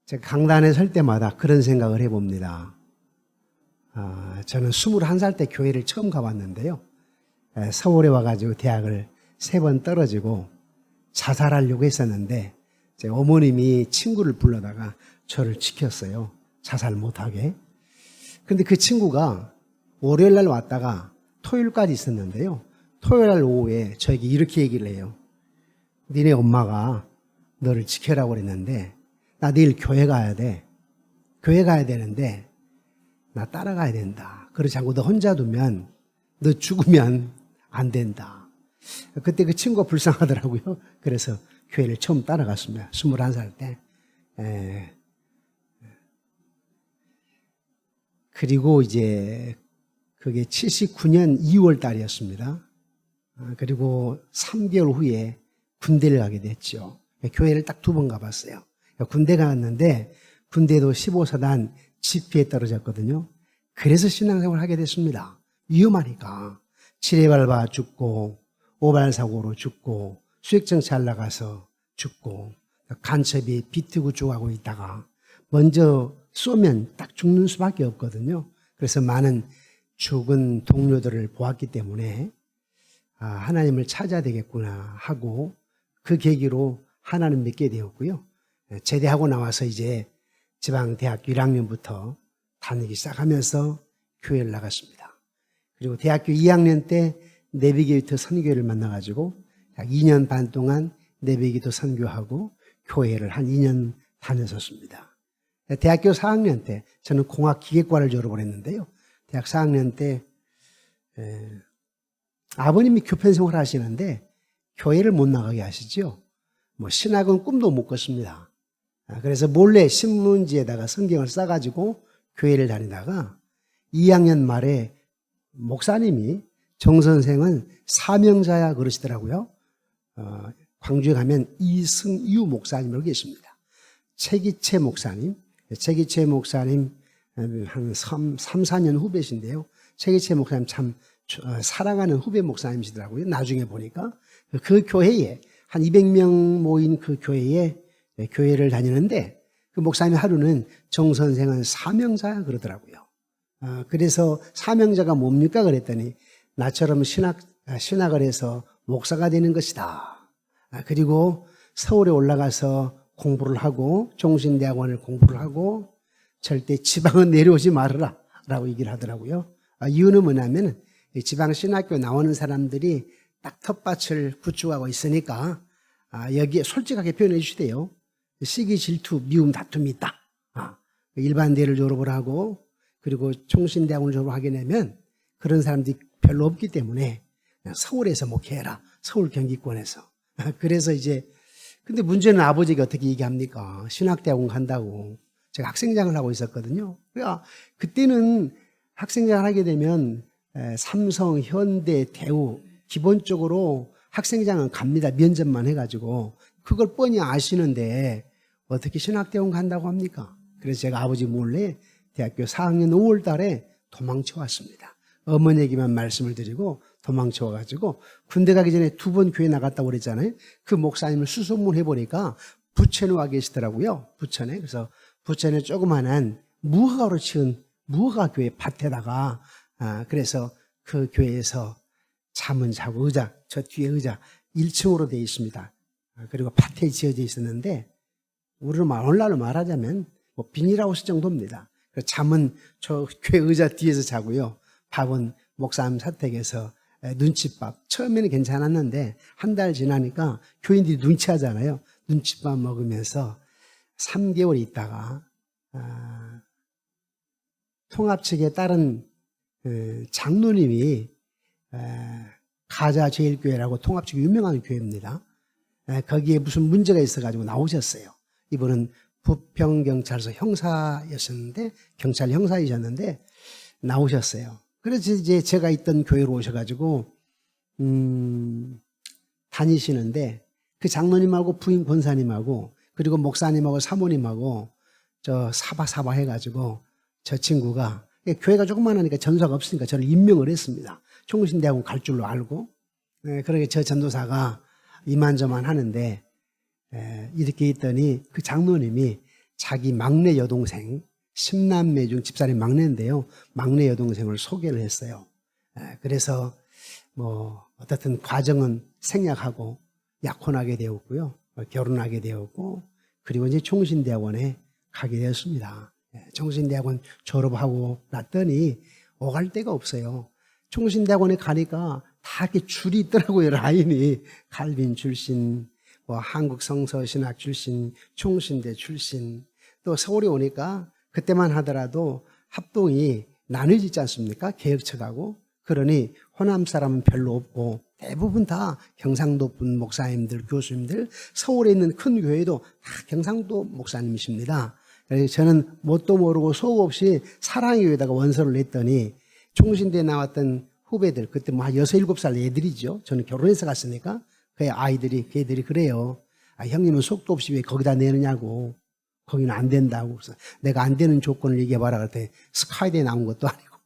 제가 강단에 설 때마다 그런 생각을 해봅니다. 저는 21살 때 교회를 처음 가봤는데요. 서울에 와가지고 대학을 3번 떨어지고 자살하려고 했었는데 제 어머님이 친구를 불러다가 저를 지켰어요. 자살 못하게. 근데 그 친구가 월요일 날 왔다가 토요일까지 있었는데요. 토요일 날 오후에 저에게 이렇게 얘기를 해요. 니네 엄마가 너를 지켜라고 그랬는데 나 내일 교회 가야 돼. 교회 가야 되는데 나 따라가야 된다. 그렇지 않고 너 혼자 두면 너 죽으면 안 된다. 그때 그 친구가 불쌍하더라고요. 그래서 교회를 처음 따라갔습니다. 21살 때. 그리고 이제 그게 79년 2월 달이었습니다. 그리고 3개월 후에 군대를 가게 됐죠. 교회를 딱 2번 가봤어요. 군대 갔는데 군대도 15사단 집회에 떨어졌거든요. 그래서 신앙생활을 하게 됐습니다. 위험하니까. 지뢰 밟아 죽고 오발사고로 죽고 수액정찰 나가서 죽고 간첩이 비트고 죽어가고 있다가 먼저 쏘면 딱 죽는 수밖에 없거든요. 그래서 많은 죽은 동료들을 보았기 때문에 하나님을 찾아야 되겠구나 하고 그 계기로 하나님 믿게 되었고요. 제대하고 나와서 이제 지방대학교 1학년부터 다니기 시작하면서 교회를 나갔습니다. 그리고 대학교 2학년 때 내비게이터 선교회를 만나가지고 약 2년 반 동안 내비게이터 선교하고 교회를 한 2년 다녔었습니다. 대학교 4학년 때 저는 공학기계과를 졸업을 했는데요. 대학 4학년 때 아버님이 교편생활을 하시는데 교회를 못 나가게 하시죠. 신학은 꿈도 못 꿨습니다. 그래서 몰래 신문지에다가 성경을 싸가지고 교회를 다니다가 2학년 말에 목사님이 정 선생은 사명자야 그러시더라고요. 광주에 가면 이승유 목사님으로 계십니다. 최기채 목사님 한 3, 4년 후배신데요. 최기채 목사님 참 사랑하는 후배 목사님이시더라고요. 나중에 보니까 그 교회에 한 200명 모인 그 교회에 교회를 다니는데 그 목사님 하루는 정 선생은 사명자야 그러더라고요. 그래서 사명자가 뭡니까 그랬더니 나처럼 신학을 해서 목사가 되는 것이다. 그리고 서울에 올라가서 공부를 하고 종신대학원을 공부를 하고 절대 지방은 내려오지 말아라 라고 얘기를 하더라고요. 이유는 뭐냐면 지방신학교 나오는 사람들이 딱 텃밭을 구축하고 있으니까 여기에 솔직하게 표현해 주시대요. 시기, 질투, 미움, 다툼이 있다. 일반대를 졸업을 하고 그리고 총신대학원을 졸업하게 되면 그런 사람들이 별로 없기 때문에 그냥 서울에서 목회해라. 서울 경기권에서. 그래서 이제 근데 문제는 아버지가 어떻게 얘기합니까? 신학대학원 간다고. 제가 학생장을 하고 있었거든요. 그러니까 그때는 학생장을 하게 되면 삼성, 현대, 대우 기본적으로 학생장은 갑니다. 면접만 해가지고 그걸 뻔히 아시는데 어떻게 신학대학원 간다고 합니까? 그래서 제가 아버지 몰래 대학교 4학년 5월 달에 도망쳐 왔습니다. 어머니에게만 말씀을 드리고 도망쳐 와가지고 군대 가기 전에 2번 교회 나갔다고 그랬잖아요. 그 목사님을 수소문해 보니까 부천에 와 계시더라고요. 부천에. 그래서 부천에 조그만한 무화과로 치은 무화과 교회 밭에다가 그래서 그 교회에서 잠은 자고 의자, 저 뒤에 의자 1층으로 되어 있습니다. 그리고 밭에 지어져 있었는데 오늘날로 말하자면 비닐하우스 정도입니다. 잠은 저 교회 의자 뒤에서 자고요. 밥은 목사님 사택에서 눈칫밥. 처음에는 괜찮았는데 한 달 지나니까 교인들이 눈치하잖아요. 눈칫밥 먹으면서 3개월 있다가 통합 측에 따른 장로님이 가자제일교회라고 통합 측이 유명한 교회입니다. 거기에 무슨 문제가 있어가지고 나오셨어요. 이분은 부평경찰서 형사였었는데 경찰 형사이셨는데 나오셨어요. 그래서 이제 제가 있던 교회로 오셔가지고 다니시는데 그 장로님하고 부인 권사님하고 그리고 목사님하고 사모님하고 저 사바사바 해가지고 저 친구가 교회가 조그만하니까 전도사가 없으니까 저를 임명을 했습니다. 총신대학원 갈 줄로 알고 그러게 저 전도사가 이만저만 하는데 이렇게 있더니 그 장로님이 자기 막내 여동생, 10남매 중 집사람이 막내인데요. 막내 여동생을 소개를 했어요. 그래서 어떻든 과정은 생략하고 약혼하게 되었고요. 결혼하게 되었고, 그리고 이제 총신대학원에 가게 되었습니다. 총신대학원 졸업하고 났더니 오갈 데가 없어요. 총신대학원에 가니까 다 이렇게 줄이 있더라고요. 라인이 칼빈 출신, 한국성서신학 출신, 총신대 출신. 또 서울에 오니까 그때만 하더라도 합동이 나눠지지 않습니까? 개혁처하고. 그러니 호남 사람은 별로 없고 대부분 다 경상도 분 목사님들, 교수님들, 서울에 있는 큰 교회도 다 경상도 목사님이십니다. 그래서 저는 뭣도 모르고 소업 없이 사랑의 교회에다가 원서를 냈더니 총신대에 나왔던 후배들, 그때 한 6, 7살 애들이죠. 저는 결혼해서 갔으니까 그 아이들이, 그 애들이 그래요. 형님은 속도 없이 왜 거기다 내느냐고. 거기는 안 된다고. 그래서 내가 안 되는 조건을 얘기해봐라. 그랬더니 스카이대에 나온 것도 아니고.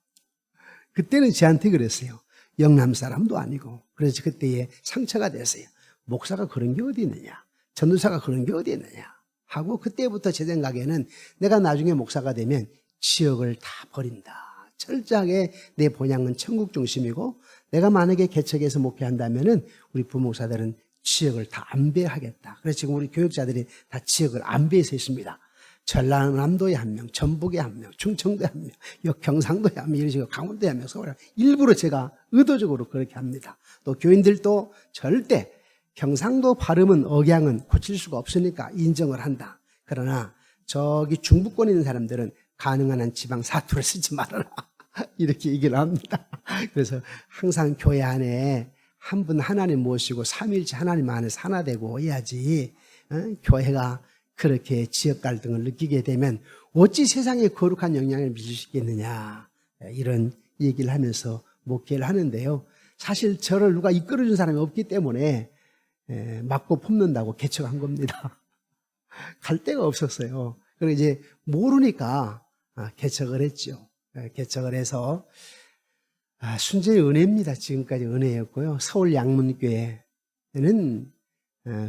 그때는 저한테 그랬어요. 영남 사람도 아니고. 그래서 그때에 상처가 됐어요. 목사가 그런 게 어디 있느냐. 전도사가 그런 게 어디 있느냐. 하고 그때부터 제 생각에는 내가 나중에 목사가 되면 지역을 다 버린다. 철저하게 내 본향은 천국 중심이고 내가 만약에 개척해서 목회한다면은 우리 부목사들은 지역을 다 안배하겠다. 그래서 지금 우리 교육자들이 다 지역을 안배해서 있습니다. 전라남도에 한 명, 전북에 한 명, 충청도에 한 명, 경상도에 한 명, 이런 식으로 강원도에 한 명, 서울에 일부러 제가 의도적으로 그렇게 합니다. 또 교인들도 절대 경상도 발음은 억양은 고칠 수가 없으니까 인정을 한다. 그러나 저기 중부권에 있는 사람들은 가능한 한 지방 사투를 쓰지 말아라. 이렇게 얘기를 합니다. 그래서 항상 교회 안에 한 분 하나님 모시고 삼위일체 하나님 안에서 하나 되고 해야지 교회가 그렇게 지역 갈등을 느끼게 되면 어찌 세상에 거룩한 영향을 미칠 수 있겠느냐, 이런 얘기를 하면서 목회를 하는데요. 사실 저를 누가 이끌어준 사람이 없기 때문에 맞고 품는다고 개척한 겁니다. 갈 데가 없었어요. 그리고 이제 모르니까 개척을 했죠. 개척을 해서 순전히 은혜입니다. 지금까지 은혜였고요. 서울 양문교회는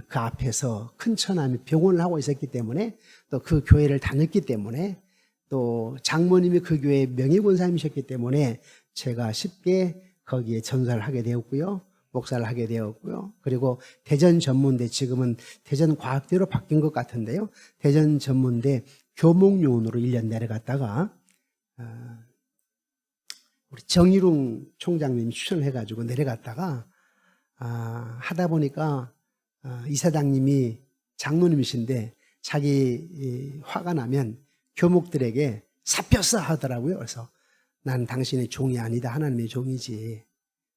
그 앞에서 큰 처남이 병원을 하고 있었기 때문에 또 그 교회를 다녔기 때문에 또 장모님이 그 교회의 명예권사님이셨기 때문에 제가 쉽게 거기에 전사를 하게 되었고요. 목사를 하게 되었고요. 그리고 대전 전문대, 지금은 대전 과학대로 바뀐 것 같은데요. 대전 전문대 교목요원으로 1년 내려갔다가 우리 정일웅 총장님이 추천해가지고 내려갔다가 하다 보니까 이사장님이 장로님이신데 자기 화가 나면 교목들에게 사표써 하더라고요. 그래서 난 당신의 종이 아니다. 하나님의 종이지.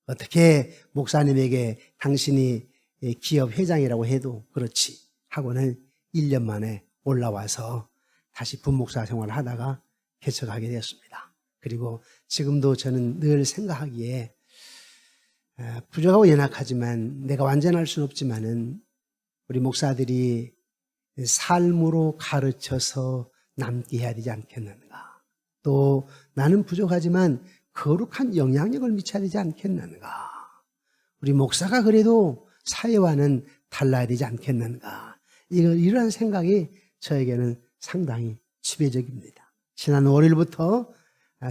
어떻게 목사님에게 당신이 기업 회장이라고 해도 그렇지 하고는 1년 만에 올라와서 다시 분목사 생활을 하다가 개척하게 되었습니다. 그리고 지금도 저는 늘 생각하기에 부족하고 연약하지만 내가 완전할 수는 없지만은 우리 목사들이 삶으로 가르쳐서 남게 해야 되지 않겠는가. 또 나는 부족하지만 거룩한 영향력을 미쳐야 되지 않겠는가. 우리 목사가 그래도 사회와는 달라야 되지 않겠는가. 이러한 생각이 저에게는 상당히 지배적입니다. 지난 월요일부터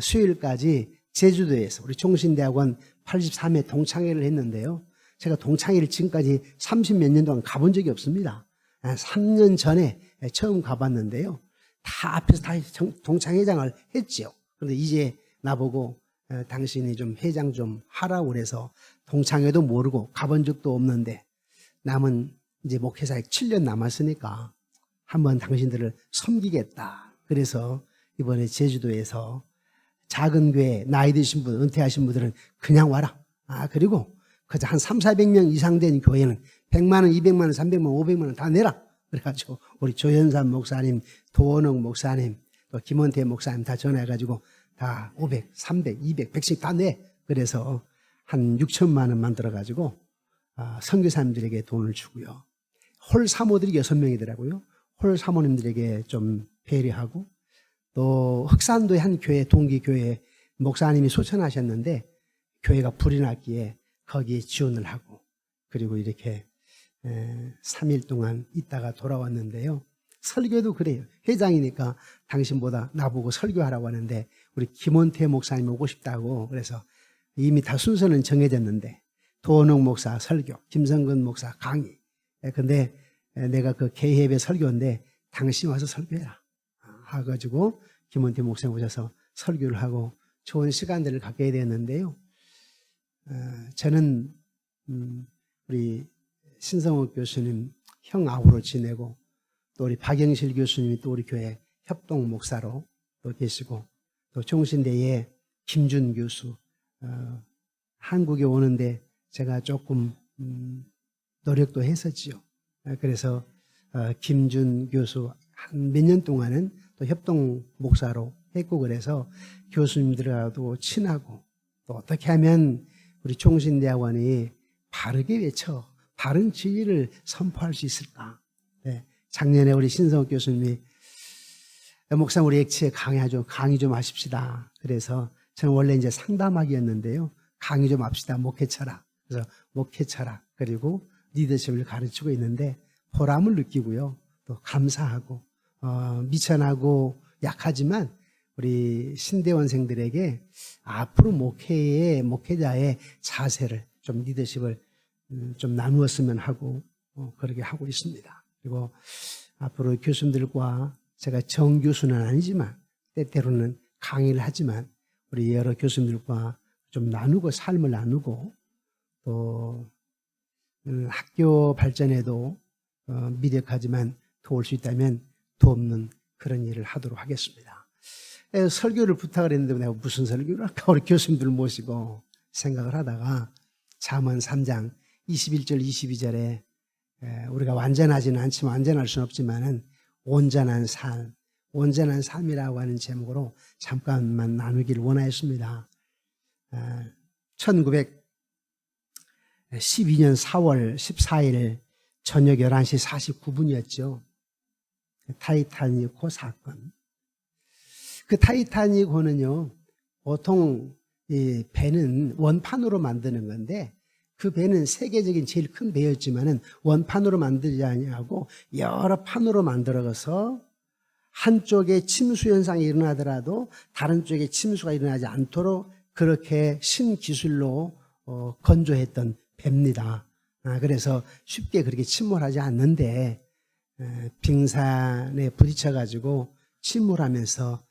수요일까지 제주도에서 우리 총신대학원 83회 동창회를 했는데요. 제가 동창회를 지금까지 30몇 년 동안 가본 적이 없습니다. 3년 전에 처음 가봤는데요. 다 앞에서 다 동창회장을 했죠. 그런데 이제 나보고 당신이 좀 회장 좀 하라고 그래서 동창회도 모르고 가본 적도 없는데 남은 이제 목회사에 7년 남았으니까 한번 당신들을 섬기겠다. 그래서 이번에 제주도에서 작은 교회 나이 드신 분, 은퇴하신 분들은 그냥 와라. 그리고 그저 한 300~400명 이상 된 교회는 100만 원, 200만 원, 300만 원, 500만 원 다 내라. 그래가지고 우리 조현삼 목사님, 도원옥 목사님, 또 김원태 목사님 다 전화해가지고 다 500, 300, 200, 100씩 다 내. 그래서 한 6천만 원 만들어가지고 선교사님들에게 돈을 주고요. 홀 사모들이 6명이더라고요. 홀 사모님들에게 좀 배려하고 또 흑산도의 한 교회, 동기교회 목사님이 소천하셨는데 교회가 불이 났기에 거기에 지원을 하고 그리고 이렇게 3일 동안 있다가 돌아왔는데요. 설교도 그래요. 회장이니까 당신보다 나보고 설교하라고 하는데 우리 김원태 목사님 오고 싶다고 그래서 이미 다 순서는 정해졌는데 도원웅 목사 설교, 김성근 목사 강의. 근데 내가 그 개회의 설교인데 당신 와서 설교해라 하가지고 김원태 목사님 오셔서 설교를 하고 좋은 시간들을 갖게 되었는데요. 저는 우리 신성욱 교수님 형 아우로 지내고 또 우리 박영실 교수님이 또 우리 교회 협동 목사로 또 계시고 또 종신대에 김준 교수 한국에 오는데 제가 조금 노력도 했었지요. 그래서 김준 교수 한 몇 년 동안은 또 협동 목사로 했고 그래서 교수님들하고도 친하고 또 어떻게 하면 우리 종신대학원이 바르게 외쳐 바른 진리를 선포할 수 있을까? 네. 작년에 우리 신성욱 교수님이 목사님 우리 액치에 강의 좀 하십시다. 그래서 저는 원래 이제 상담학이었는데요. 강의 좀 합시다. 목회철학. 그래서 목회철학 그리고 리더십을 가르치고 있는데 보람을 느끼고요. 또 감사하고 미천하고 약하지만 우리 신대원생들에게 앞으로 목회자의 자세를 좀 리더십을 좀 나누었으면 하고 그렇게 하고 있습니다. 그리고 앞으로 교수님들과 제가 정교수는 아니지만 때때로는 강의를 하지만 우리 여러 교수님들과 좀 나누고 삶을 나누고 또 학교 발전에도 미력하지만 도울 수 있다면 돕는 그런 일을 하도록 하겠습니다. 설교를 부탁을 했는데 내가 무슨 설교를 할까 우리 교수님들 모시고 생각을 하다가 잠언 3장 21절 22절에 우리가 완전하지는 않지만 완전할 수는 없지만은 온전한 삶이라고 하는 제목으로 잠깐만 나누기를 원하였습니다. 1912년 4월 14일 저녁 11시 49분이었죠. 타이타닉호 사건. 그 타이타닉호는요, 보통 이 배는 원판으로 만드는 건데 그 배는 세계적인 제일 큰 배였지만은 원판으로 만들지 아니하고 여러 판으로 만들어서 한쪽에 침수 현상이 일어나더라도 다른 쪽에 침수가 일어나지 않도록 그렇게 신기술로 건조했던 배입니다. 그래서 쉽게 그렇게 침몰하지 않는데 빙산에 부딪혀가지고 침몰하면서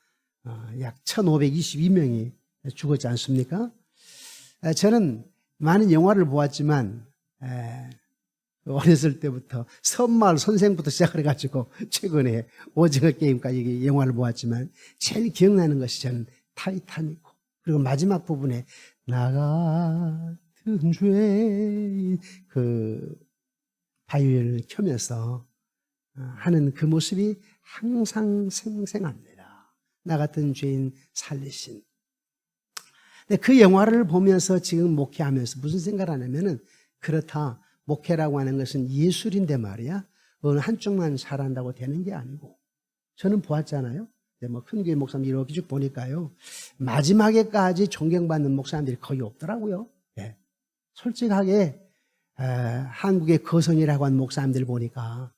약 1522명이 죽었지 않습니까? 저는 많은 영화를 보았지만 어렸을 때부터 섬마을 선생부터 시작해가지고 최근에 오징어 게임까지 영화를 보았지만 제일 기억나는 것이 저는 타이타닉호 그리고 마지막 부분에 나 같은 죄인 그 바이올린을 켜면서 하는 그 모습이 항상 생생합니다. 나 같은 죄인 살리신. 근데 그 영화를 보면서 지금 목회하면서 무슨 생각을 하냐면은 그렇다. 목회라고 하는 것은 예술인데 말이야. 어느 한쪽만 잘한다고 되는 게 아니고. 저는 보았잖아요. 뭐 큰 교회 목사님 이렇게 쭉 보니까요. 마지막에까지 존경받는 목사님들이 거의 없더라고요. 네. 솔직하게 한국의 거선이라고 하는 목사님들 보니까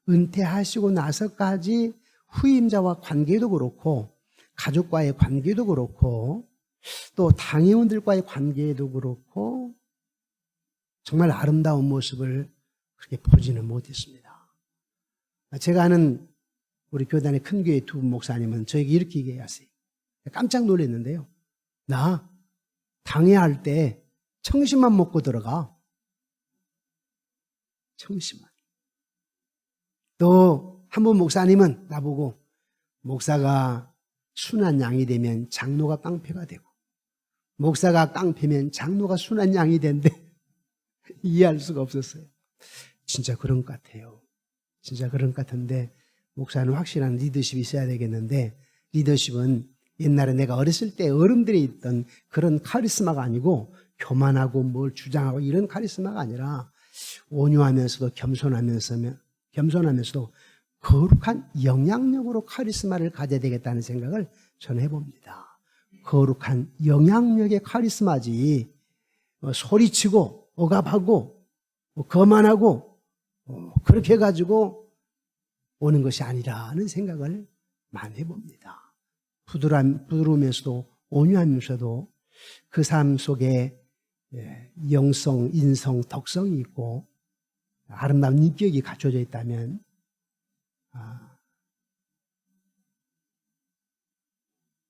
은퇴하시고 나서까지 후임자와 관계도 그렇고 가족과의 관계도 그렇고 또 당회원들과의 관계도 그렇고 정말 아름다운 모습을 그렇게 보지는 못했습니다. 제가 아는 우리 교단의 큰 교회 두 목사님은 저에게 이렇게 얘기하세요. 깜짝 놀랐는데요. 나 당회할 때 청심만 먹고 들어가. 청심만. 또 한 분 목사님은 나보고 목사가 순한 양이 되면 장로가 깡패가 되고 목사가 깡패면 장로가 순한 양이 된대. 이해할 수가 없었어요. 진짜 그런 것 같아요. 진짜 그런 것 같은데 목사는 확실한 리더십이 있어야 되겠는데 리더십은 옛날에 내가 어렸을 때 어른들이 있던 그런 카리스마가 아니고 교만하고 뭘 주장하고 이런 카리스마가 아니라 온유하면서도 겸손하면서도 거룩한 영향력으로 카리스마를 가져야 되겠다는 생각을 저는 해봅니다. 거룩한 영향력의 카리스마지 소리치고 억압하고 거만하고 그렇게 해가지고 오는 것이 아니라는 생각을 많이 해봅니다. 부드러우면서도 온유하면서도 그 삶 속에 영성, 인성, 덕성이 있고 아름다운 인격이 갖춰져 있다면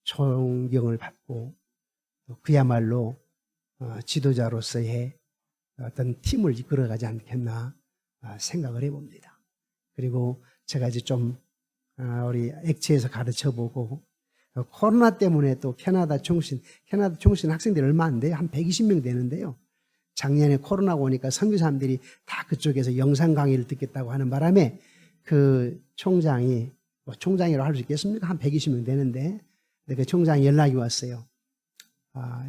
존경을 받고 그야말로 지도자로서의 어떤 팀을 이끌어가지 않겠나 생각을 해봅니다. 그리고 제가 이제 좀 우리 액체에서 가르쳐보고 코로나 때문에 또 캐나다 총신 학생들이 얼마 안 돼요. 한 120명 되는데요. 작년에 코로나가 오니까 선교사님들이 다 그쪽에서 영상 강의를 듣겠다고 하는 바람에 그 총장이, 총장이라고 할 수 있겠습니까? 한 120명 되는데 그 총장이 연락이 왔어요.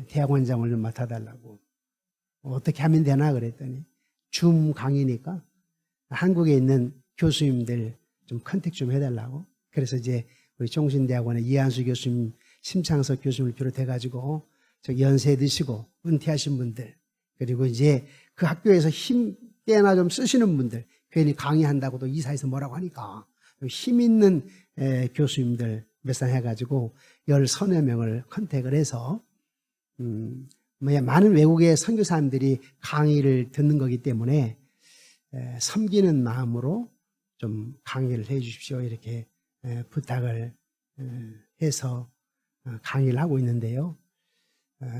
대학원장을 좀 맡아달라고. 어떻게 하면 되나 그랬더니 줌 강의니까 한국에 있는 교수님들 좀 컨택 좀 해달라고. 그래서 이제 우리 종신대학원의 이한수 교수님, 심창석 교수님을 비롯해가지고 연세 드시고 은퇴하신 분들, 그리고 이제 그 학교에서 힘 꽤나 좀 쓰시는 분들, 괜히 강의한다고도 이사해서 뭐라고 하니까 힘 있는 교수님들 몇 살 해가지고 10서너 명을 컨택을 해서 많은 외국의 선교사님들이 강의를 듣는 거기 때문에 섬기는 마음으로 좀 강의를 해 주십시오. 이렇게 부탁을 해서 강의를 하고 있는데요.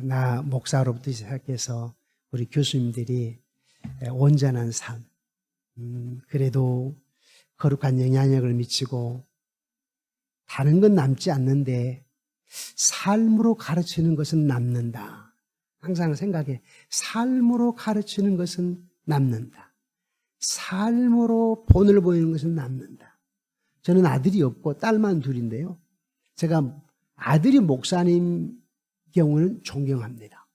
나 목사로부터 시작해서 우리 교수님들이 온전한 삶, 그래도 거룩한 영향력을 미치고 다른 건 남지 않는데 삶으로 가르치는 것은 남는다. 항상 생각해. 삶으로 가르치는 것은 남는다. 삶으로 본을 보이는 것은 남는다. 저는 아들이 없고 딸만 둘인데요. 제가 아들이 목사님 경우는 존경합니다.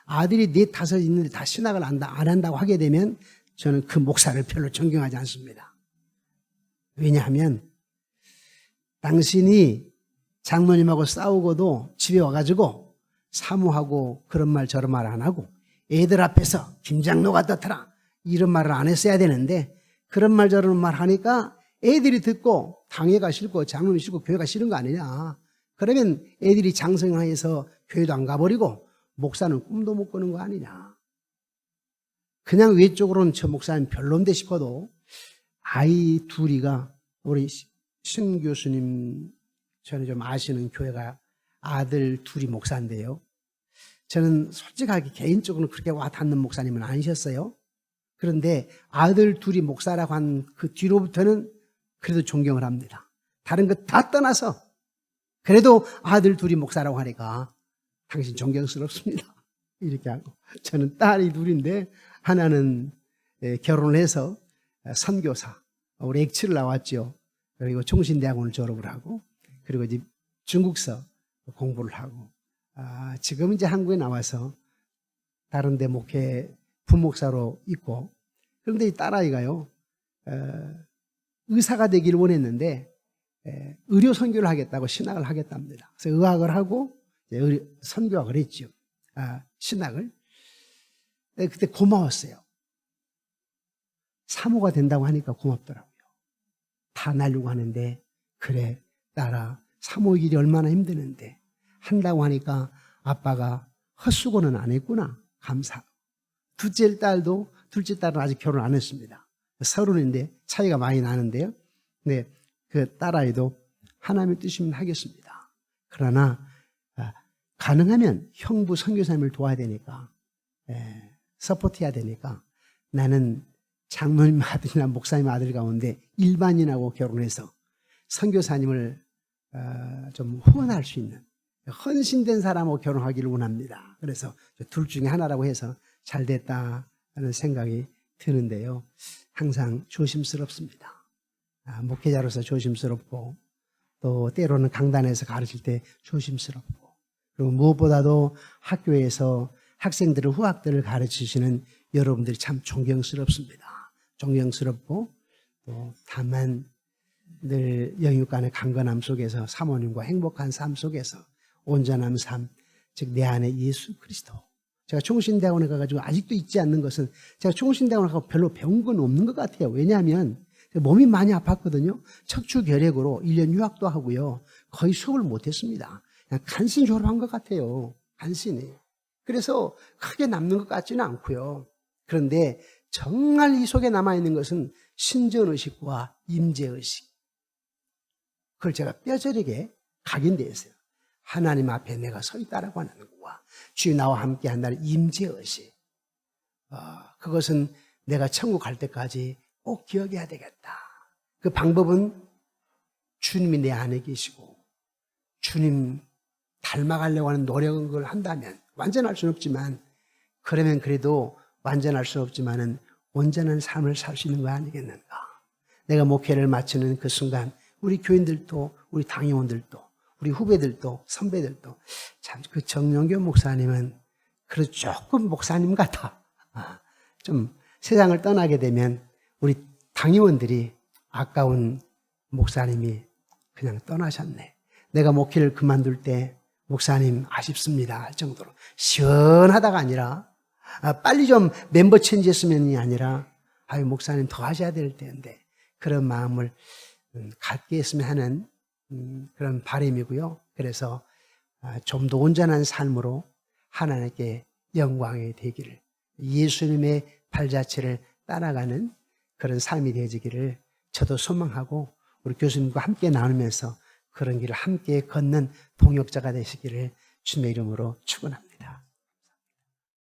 아들이 4, 5 있는데 다 신학을 안 한다고 하게 되면 저는 그 목사를 별로 존경하지 않습니다. 왜냐하면 당신이 장모님하고 싸우고도 집에 와가지고 사모하고 그런 말 저런 말 안 하고 애들 앞에서 김장로가 어떻더라 이런 말을 안 했어야 되는데 그런 말 저런 말 하니까 애들이 듣고 당회가 싫고 장로님이 싫고 교회가 싫은 거 아니냐. 그러면 애들이 장성해서 교회도 안 가버리고 목사는 꿈도 못 꾸는 거 아니냐. 그냥 외적으로는 저 목사님 별론데 싶어도 아이 둘이가 우리 신 교수님 저는 좀 아시는 교회가 아들 둘이 목사인데요. 저는 솔직하게 개인적으로 그렇게 와 닿는 목사님은 아니셨어요. 그런데 아들 둘이 목사라고 한 그 뒤로부터는 그래도 존경을 합니다. 다른 거 다 떠나서 그래도 아들 둘이 목사라고 하니까 당신 존경스럽습니다. 이렇게 하고 저는 딸이 둘인데 하나는 결혼을 해서 선교사 우리 액치를 나왔죠. 그리고 총신대학원을 졸업을 하고 그리고 이제 중국서 공부를 하고 지금 이제 한국에 나와서 다른 데 목회 부목사로 있고 그런데 이 딸아이가요 의사가 되기를 원했는데 의료 선교를 하겠다고 신학을 하겠답니다. 그래서 의학을 하고 선교학을 했죠. 신학을. 그때 고마웠어요. 사모가 된다고 하니까 고맙더라고요. 다 날려고 하는데 그래 딸아 사모 길이 얼마나 힘드는데 한다고 하니까 아빠가 헛수고는 안 했구나 감사하고 둘째 딸은 아직 결혼 안 했습니다. 30인데 차이가 많이 나는데요. 네, 그 딸아이도 하나님의 뜻이면 하겠습니다. 그러나 가능하면 형부 선교사님을 도와야 되니까 서포트해야 되니까 나는 장로님 아들이나 목사님 아들 가운데 일반인하고 결혼해서 선교사님을 좀 후원할 수 있는 헌신된 사람하고 결혼하기를 원합니다. 그래서 둘 중에 하나라고 해서 잘 됐다는 생각이 드는데요. 항상 조심스럽습니다. 목회자로서 조심스럽고 또 때로는 강단에서 가르칠 때 조심스럽고 그리고 무엇보다도 학교에서 학생들을 후학들을 가르치시는 여러분들이 참 존경스럽습니다. 존경스럽고 또 다만 늘 영육간의 강건함 속에서 사모님과 행복한 삶 속에서 온전한 삶, 즉 내 안에 예수 그리스도. 제가 총신대학원에 가가지고 아직도 잊지 않는 것은 제가 총신대학원에 가서 별로 배운 건 없는 것 같아요. 왜냐하면 몸이 많이 아팠거든요. 척추 결핵으로 1년 유학도 하고요. 거의 수업을 못했습니다. 그냥 간신히 졸업한 것 같아요. 간신히. 그래서 크게 남는 것 같지는 않고요. 그런데 정말 이 속에 남아있는 것은 신전의식과 임재의식. 그걸 제가 뼈저리게 각인되었어요. 하나님 앞에 내가 서 있다라고 하는 것과 주여 나와 함께 한다는 임재의식. 그것은 내가 천국 갈 때까지 꼭 기억해야 되겠다. 그 방법은 주님이 내 안에 계시고 주님 닮아가려고 하는 노력은 걸 한다면 완전할 수는 없지만 그러면 그래도 완전할 수 없지만은 온전한 삶을 살 수 있는 거 아니겠는가. 내가 목회를 마치는 그 순간 우리 교인들도 우리 당회원들도 우리 후배들도 선배들도 참 그 정영교 목사님은 그래도 조금 목사님 같아. 좀 세상을 떠나게 되면 우리 당회원들이 아까운 목사님이 그냥 떠나셨네. 내가 목회를 그만둘 때 목사님 아쉽습니다 할 정도로 시원하다가 아니라 빨리 좀 멤버 체인지했으면이 아니라 아유 목사님 더 하셔야 될 텐데 그런 마음을 갖게 했으면 하는 그런 바람이고요. 그래서 좀 더 온전한 삶으로 하나님께 영광이 되기를 예수님의 발자취를 따라가는 그런 삶이 되어지기를 저도 소망하고 우리 교수님과 함께 나누면서 그런 길을 함께 걷는 동역자가 되시기를 주님의 이름으로 축원합니다.